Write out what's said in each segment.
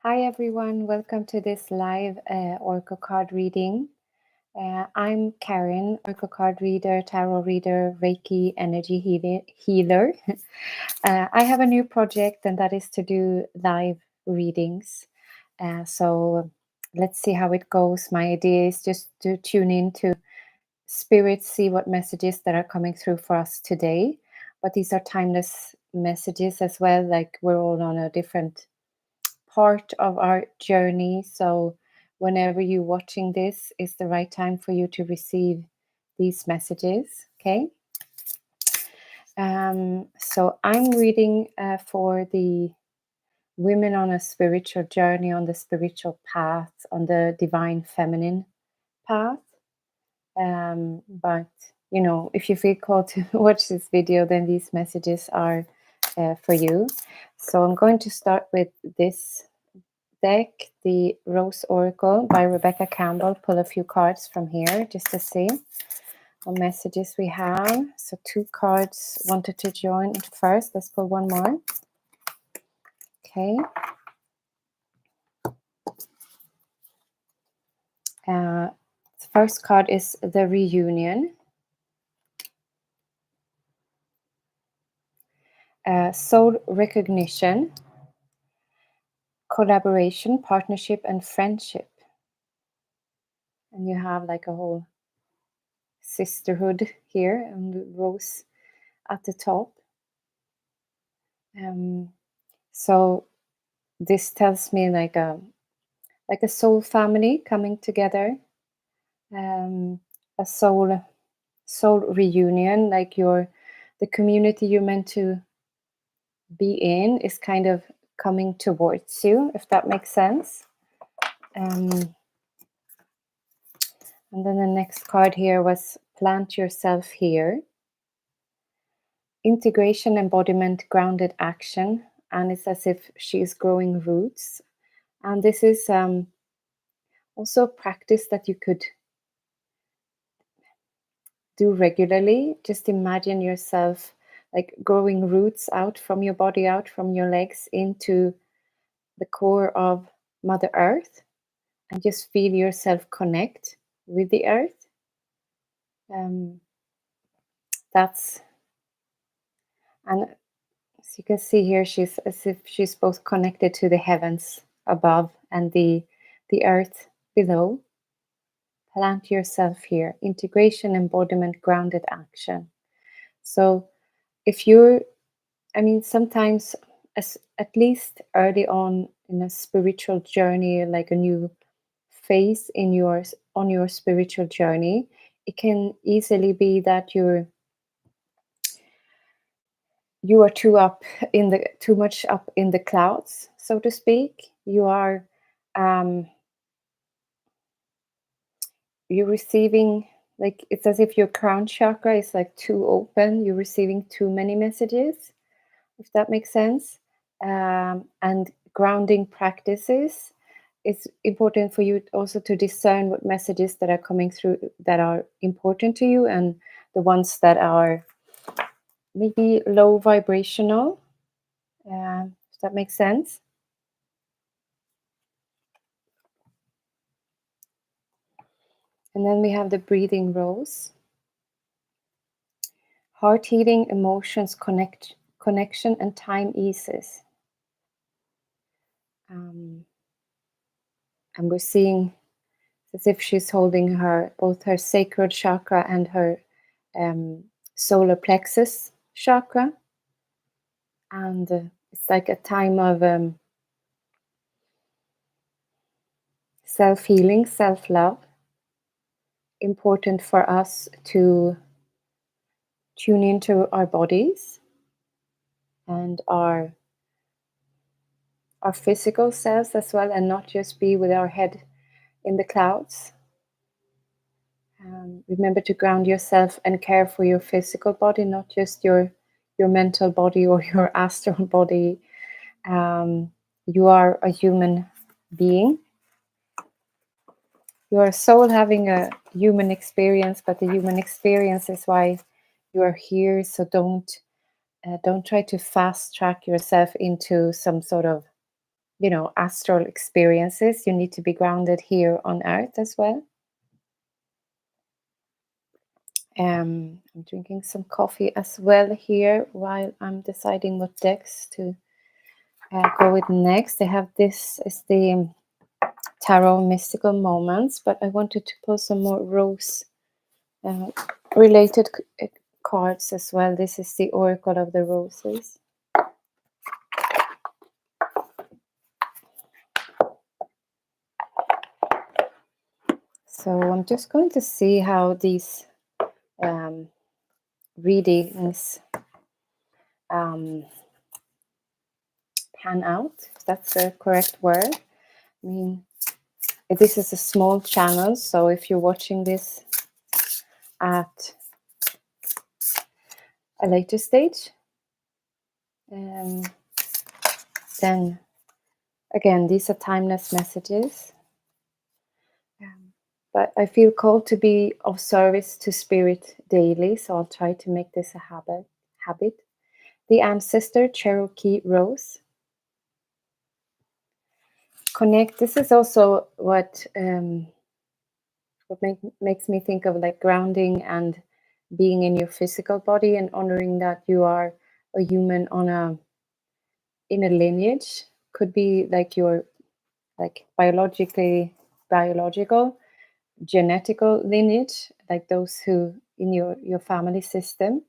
Hi everyone, welcome to this live Oracle card reading. I'm Karen, Oracle card reader, tarot reader, Reiki energy healer. I have a new project, and that is to do live readings. So let's see how it goes. My idea is just to tune in to spirit, see what messages that are coming through for us today. But these are timeless messages as well, like we're all on a different part of our journey. So, whenever you're watching this, is the right time for you to receive these messages. Okay. So, I'm reading for the women on a spiritual journey, on the spiritual path, on the divine feminine path. But if you feel called to watch this video, then these messages are for you. So, I'm going to start with this deck, the Rose Oracle by Rebecca Campbell. Pull a few cards from here just to see what messages we have. So 2 cards wanted to join first. Let's pull one more. Okay. The first card is the reunion. Soul recognition, collaboration, partnership, and friendship. And you have like a whole sisterhood here, and the rose at the top. So this tells me like a soul family coming together, a soul reunion, like the community you're meant to be in is kind of coming towards you, if that makes sense. And then the next card here was plant yourself here. Integration, embodiment, grounded action, and it's as if she's growing roots. And this is also a practice that you could do regularly. Just imagine yourself like growing roots out from your body, out from your legs into the core of Mother Earth, and just feel yourself connect with the earth. And as you can see here, she's as if she's both connected to the heavens above and the earth below. Plant yourself here. Integration, embodiment, grounded action. So if you're, sometimes, at least early on in a spiritual journey, like a new phase on your spiritual journey, it can easily be that you are too much up in the clouds, so to speak. You're receiving, like, it's as if your crown chakra is like too open. You're receiving too many messages, if that makes sense. And grounding practices, it's important for you also to discern what messages that are coming through that are important to you, and the ones that are maybe low vibrational, if that makes sense. And then we have the breathing rose. Heart healing, emotions, connection, and time eases. And we're seeing as if she's holding both her sacral chakra and her solar plexus chakra. And it's like a time of self-healing, self-love. Important for us to tune into our bodies and our physical selves as well, and not just be with our head in the clouds. Remember to ground yourself and care for your physical body, not just your mental body or your astral body. You are a human being. You are a soul having a human experience, but the human experience is why you are here. So don't try to fast track yourself into some sort of astral experiences, you need to be grounded here on earth as well. I'm drinking some coffee as well here while I'm deciding what decks to go with next. I have this is the Tarot Mystical Moments, but I wanted to pull some more rose related cards as well. This is the Oracle of the Roses. So I'm just going to see how these readings pan out, if that's the correct word. I mean, this is a small channel, so if you're watching this at a later stage, then again, these are timeless messages. But I feel called to be of service to spirit daily, so I'll try to make this a habit. The Ancestor Cherokee Rose. Connect. This is also what makes me think of like grounding and being in your physical body and honoring that you are a human in a lineage. Could be like your biological genetical lineage, like those who in your family system,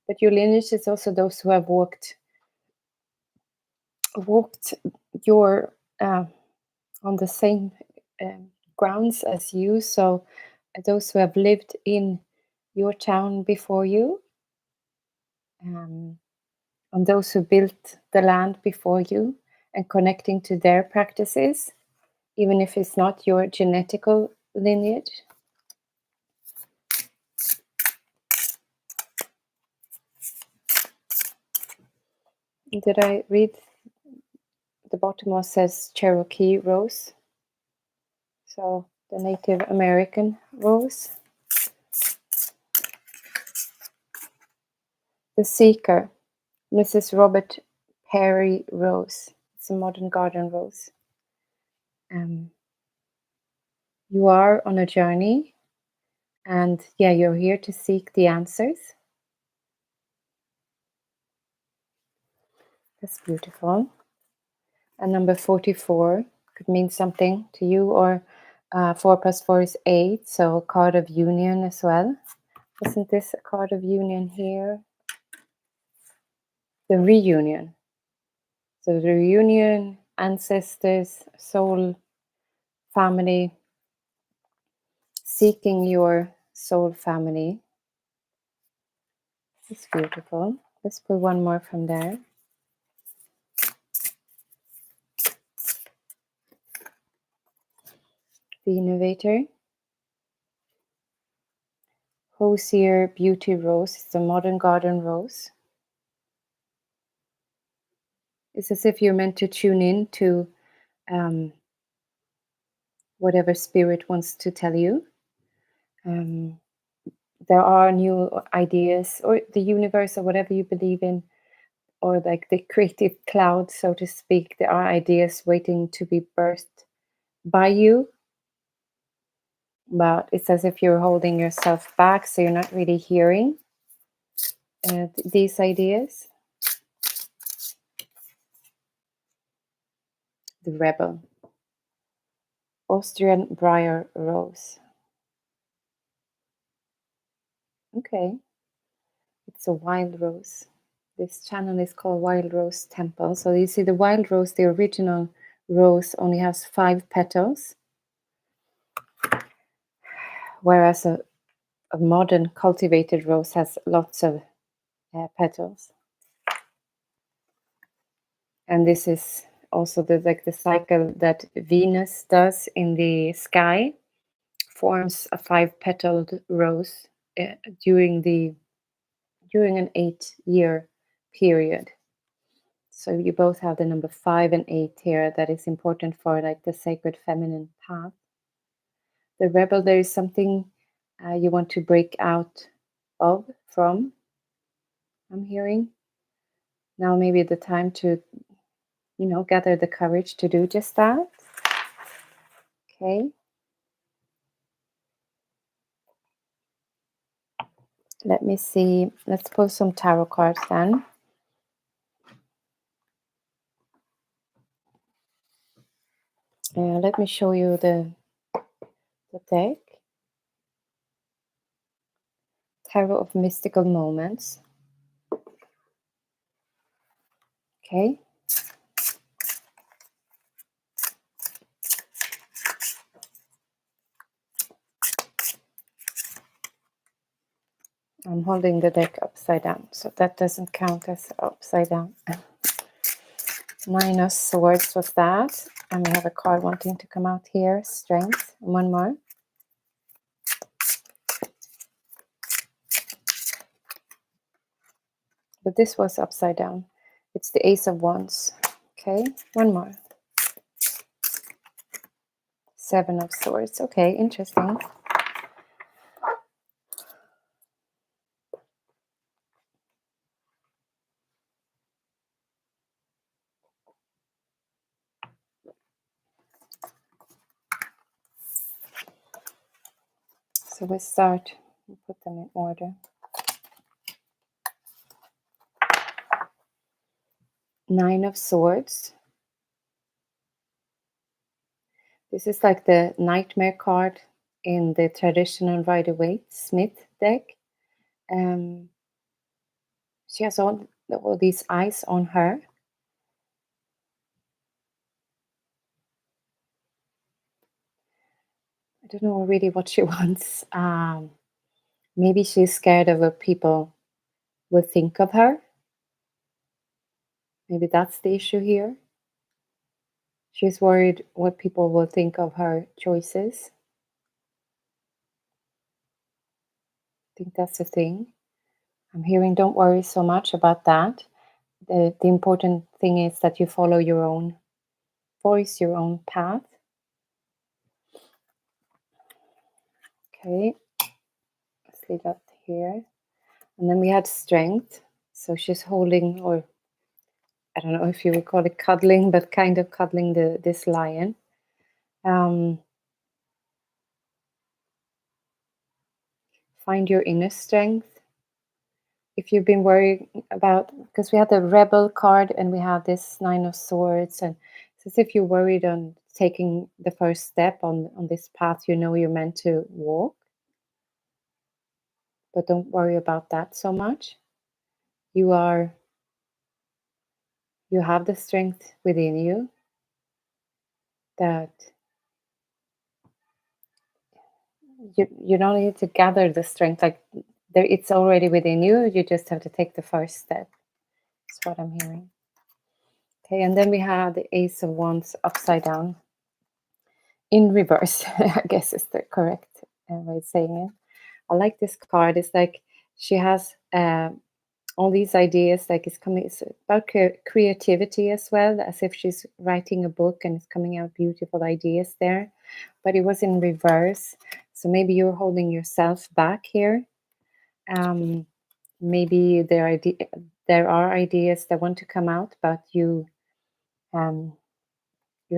but your lineage is also those who have walked your on the same grounds as you, so those who have lived in your town before you, and those who built the land before you, and connecting to their practices, even if it's not your genetical lineage. Did I read the bottom one says Cherokee Rose? So the Native American rose. The Seeker, Mrs. Robert Perry Rose. It's a modern garden rose. You are on a journey, and you're here to seek the answers. That's beautiful. And number 44 could mean something to you, or 4 + 4 is 8, so a card of union as well. Isn't this a card of union here? The reunion. So the reunion, ancestors, soul, family, seeking your soul family. It's beautiful. Let's pull one more from there. The Innovator. Hosier Beauty Rose. It's a modern garden rose. It's as if you're meant to tune in to whatever spirit wants to tell you. There are new ideas, or the universe, or whatever you believe in, or like the creative cloud, so to speak. There are ideas waiting to be birthed by you, but it's as if you're holding yourself back, so you're not really hearing these ideas. The Rebel. Austrian Briar Rose. Okay. It's a wild rose. This channel is called Wild Rose Temple. So you see the wild rose, the original rose, only has 5 petals, whereas a modern cultivated rose has lots of petals. And this is also the cycle that Venus does in the sky, forms a 5-petaled rose during an 8-year period. So you both have the number 5 and 8 here. That is important for like the sacred feminine path. The Rebel, there is something you want to break out from. I'm hearing now maybe the time to gather the courage to do just that. Okay. Let me see. Let's pull some tarot cards then. Let me show you the deck. Tarot of Mystical Moments. Okay. I'm holding the deck upside down, so that doesn't count as upside down. Nine of Swords was that. And we have a card wanting to come out here. Strength. One more. But this was upside down. It's the Ace of Wands. Okay, one more. Seven of Swords. Okay, interesting. So we start and put them in order. Nine of Swords. This is like the Nightmare card in the traditional Rider-Waite-Smith deck. She has all these eyes on her. I don't know really what she wants. Maybe she's scared of what people will think of her. Maybe that's the issue here. She's worried what people will think of her choices. I think that's the thing. I'm hearing don't worry so much about that. The important thing is that you follow your own voice, your own path. Okay, let's leave that here. And then we had Strength. So she's holding, or I don't know if you would call it cuddling, but kind of cuddling this lion. Find your inner strength. If you've been worried about, because we had the Rebel card and we have this Nine of Swords, and it's as if you're worried on taking the first step on this path you're meant to walk. But don't worry about that so much. You have the strength within you that you don't need to gather the strength, like it's already within you. You just have to take the first step. That's what I'm hearing. Okay, and then we have the Ace of Wands upside down in reverse. I guess is the correct way of saying it. I like this card. It's like she has all these ideas, like it's about creativity as well, as if she's writing a book and it's coming out beautiful ideas there. But it was in reverse, so maybe you're holding yourself back here. Maybe there are ideas that want to come out, but you're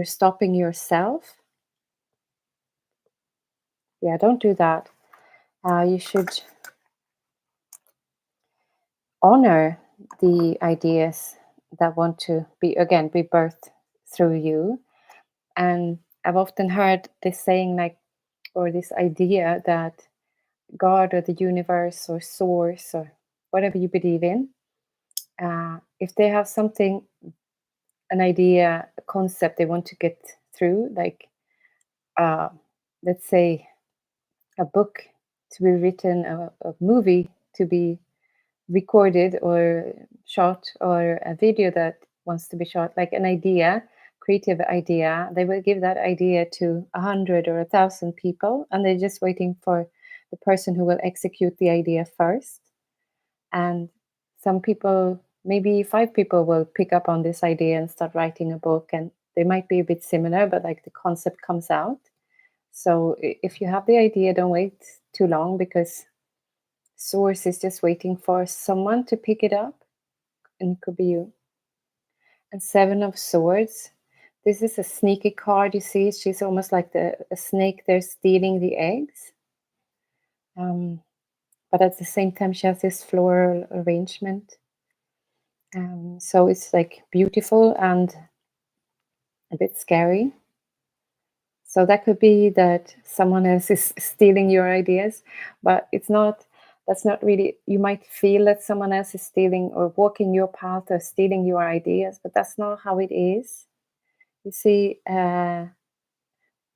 stopping yourself. Yeah, don't do that. You should honor the ideas that want to be birthed through you. And I've often heard this saying, like, or this idea that God or the universe or source or whatever you believe in, if they have something, an idea, a concept they want to get through, like let's say a book to be written, a movie to be recorded or shot, or a video that wants to be shot, like an idea, creative idea, they will give that idea to 100 or 1,000 people, and they're just waiting for the person who will execute the idea first. And some people, maybe 5 people, will pick up on this idea and start writing a book, and they might be a bit similar, but like the concept comes out. So if you have the idea, don't wait too long, because source is just waiting for someone to pick it up, and it could be you. and Seven of Swords. This is a sneaky card. You see, she's almost like a snake there stealing the eggs. But at the same time, she has this floral arrangement. So it's like beautiful and a bit scary. So that could be that someone else is stealing your ideas, but it's not. That's not really. You might feel that someone else is stealing or walking your path or stealing your ideas, but that's not how it is. You see,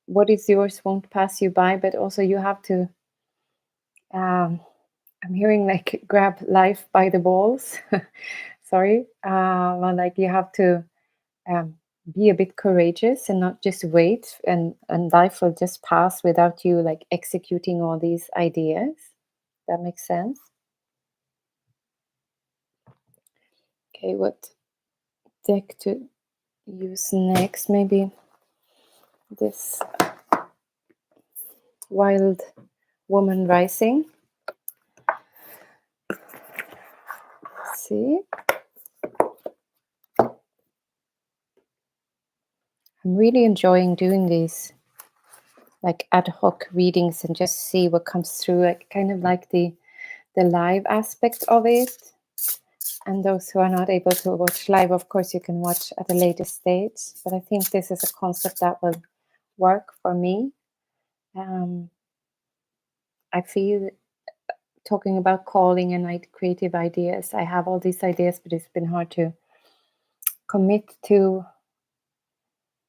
what is yours won't pass you by, but also you have to. I'm hearing like grab life by the balls. Sorry, well, like you have to um, be a bit courageous and not just wait, and life will just pass without you like executing all these ideas. That makes sense. Okay, what deck to use next? Maybe this Wild Woman Rising. Let's see. I'm really enjoying doing these like ad hoc readings and just see what comes through. Like kind of like the live aspect of it. And those who are not able to watch live, of course, you can watch at a later stage. But I think this is a concept that will work for me. I feel talking about calling and like creative ideas. I have all these ideas, but it's been hard to commit to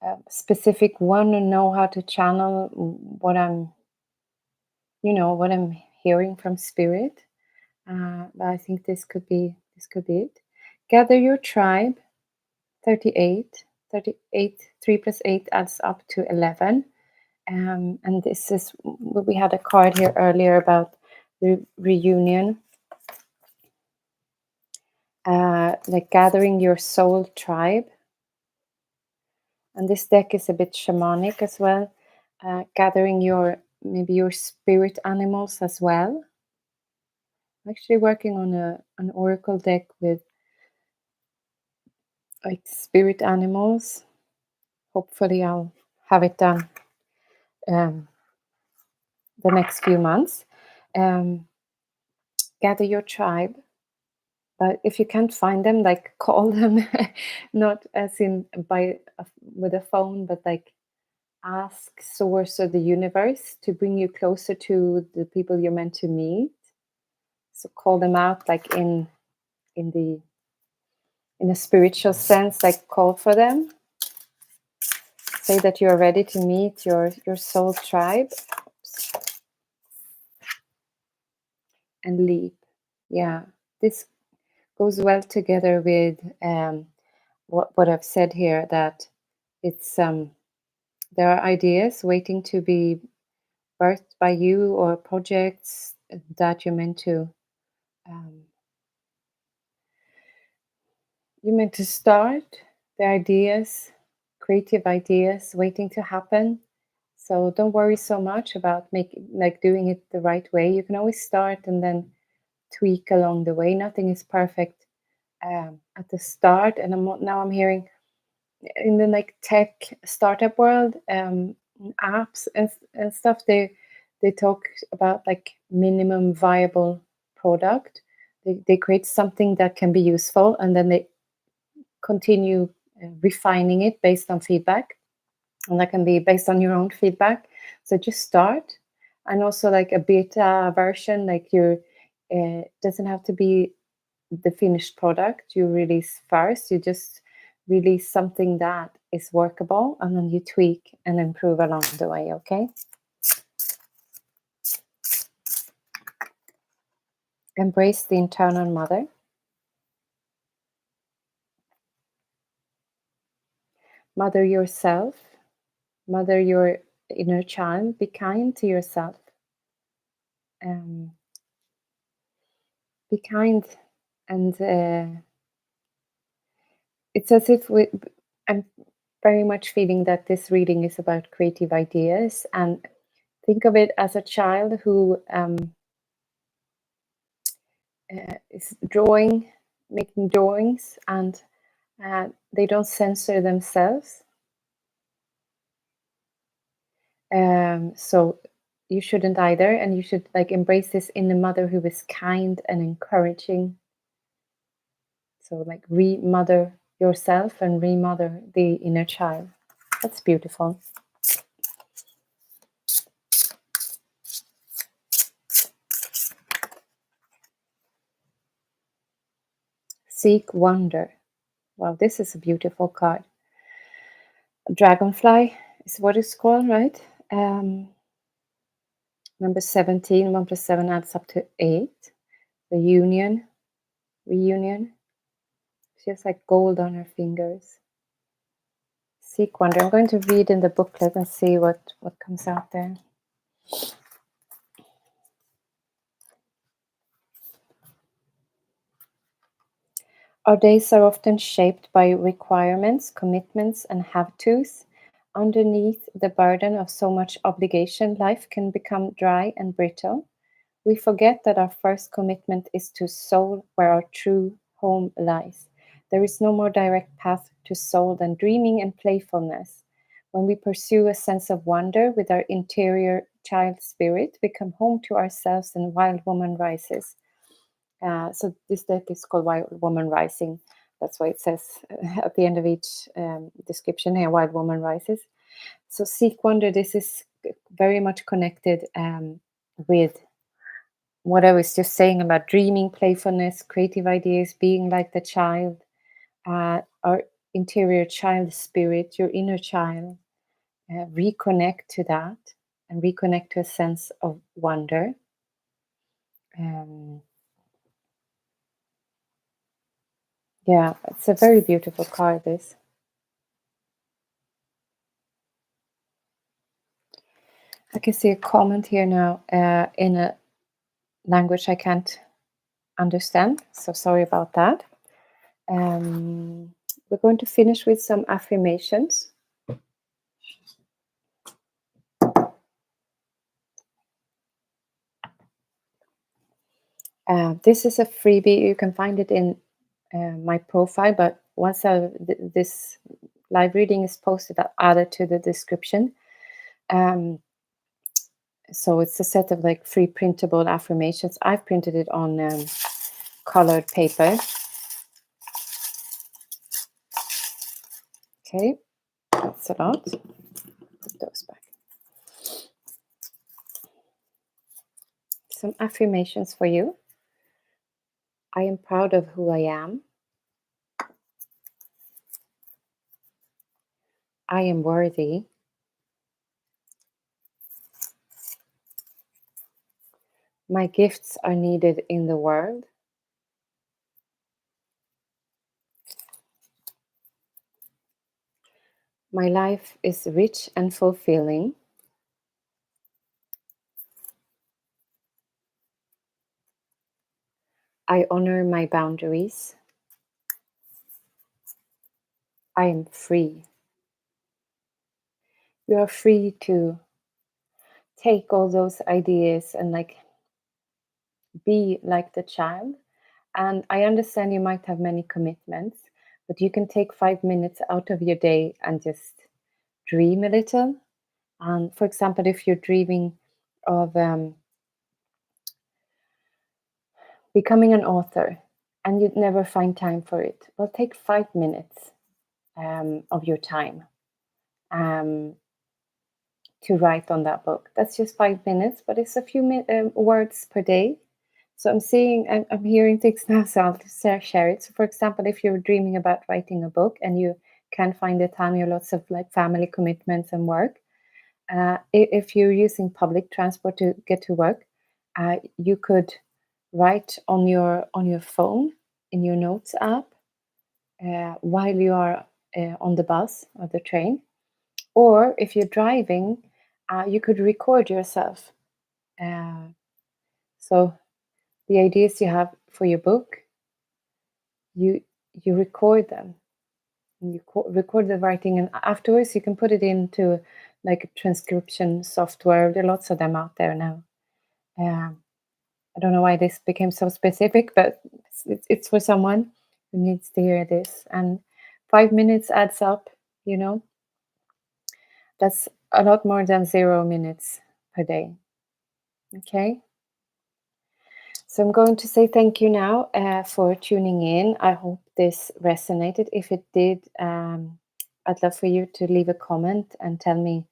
a specific one and know how to channel what I'm, what I'm hearing from spirit. But I think this could be it. Gather your tribe. 38. 3 plus 8 adds up to 11. And this is, we had a card here earlier about the reunion, like gathering your soul tribe. And this deck is a bit shamanic as well, gathering maybe your spirit animals as well. I'm actually working on an oracle deck with like spirit animals. Hopefully I'll have it done the next few months. Gather your tribe. But if you can't find them, like call them, not as in with a phone, but like ask source or the universe to bring you closer to the people you're meant to meet. So call them out, like in a spiritual sense, like call for them. Say that you are ready to meet your soul tribe. And leap. Yeah, this goes well together with what I've said here, that it's there are ideas waiting to be birthed by you, or projects that you're meant to start. The ideas, creative ideas waiting to happen. So don't worry so much about doing it the right way. You can always start and then tweak along the way. Nothing is perfect at the start. And now I'm hearing in the like tech startup world, apps and stuff, they talk about like minimum viable product. They create something that can be useful, and then they continue refining it based on feedback, and that can be based on your own feedback. So just start. And also like a beta version, like doesn't have to be the finished product you release first. You just release something that is workable, and then you tweak and improve along the way. Okay. Embrace the internal mother. Mother yourself. Mother your inner child. Be kind to yourself. Be kind. And it's as if I'm very much feeling that this reading is about creative ideas. And think of it as a child who is making drawings, and They don't censor themselves. So you shouldn't either, and you should like embrace this inner mother who is kind and encouraging. So like remother yourself and remother the inner child. That's beautiful. Seek wonder. Wow, this is a beautiful card. Dragonfly is what it's called, right? Number 17, 1 plus 7 adds up to 8. The reunion. She has like gold on her fingers. Seek wonder. I'm going to read in the booklet and see what comes out there. Our days are often shaped by requirements, commitments, and have-tos. Underneath the burden of so much obligation, life can become dry and brittle. We forget that our first commitment is to soul, where our true home lies. There is no more direct path to soul than dreaming and playfulness. When we pursue a sense of wonder with our interior child spirit, we come home to ourselves and Wild Woman rises. So this deck is called Wild Woman Rising. That's why it says at the end of each description here, Wild Woman Rises. So seek wonder, this is very much connected with what I was just saying about dreaming, playfulness, creative ideas, being like the child, our interior child spirit, your inner child. Reconnect to that and reconnect to a sense of wonder. Yeah, it's a very beautiful card, this. I can see a comment here now in a language I can't understand, so sorry about that. We're going to finish with some affirmations. This is a freebie. You can find it in my profile, but once this live reading is posted, I'll add it to the description. So it's a set of like free printable affirmations. I've printed it on colored paper. Okay, that's a lot. Put those back. Some affirmations for you. I am proud of who I am. I am worthy. My gifts are needed in the world. My life is rich and fulfilling. I honor my boundaries. I am free. You are free to take all those ideas and like be like the child. And I understand you might have many commitments, but you can take 5 minutes out of your day and just dream a little. And for example, if you're dreaming of becoming an author and you'd never find time for it, well, take 5 minutes of your time to write on that book. That's just 5 minutes, but it's a few words per day. So I'm hearing things now, so I'll just share it. So for example, if you're dreaming about writing a book and you can't find the time, you have lots of like family commitments and work. If you're using public transport to get to work, you could write on your phone in your notes app while you are on the bus or the train. Or if you're driving, you could record yourself. So the ideas you have for your book, you record them. You record the writing, and afterwards you can put it into like a transcription software. There are lots of them out there now. I don't know why this became so specific, but it's for someone who needs to hear this. And 5 minutes adds up, you know. That's a lot more than 0 minutes per day. Okay. So I'm going to say thank you now for tuning in. I hope this resonated. If it did, I'd love for you to leave a comment and tell me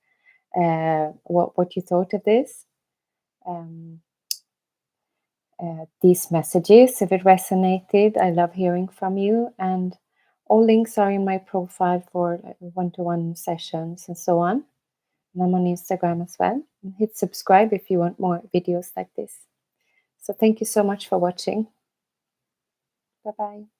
what you thought of this. Um, these messages, if it resonated. I love hearing from you, and all links are in my profile for one-to-one sessions and so on. And I'm on Instagram as well. And hit subscribe if you want more videos like this. So thank you so much for watching. Bye-bye.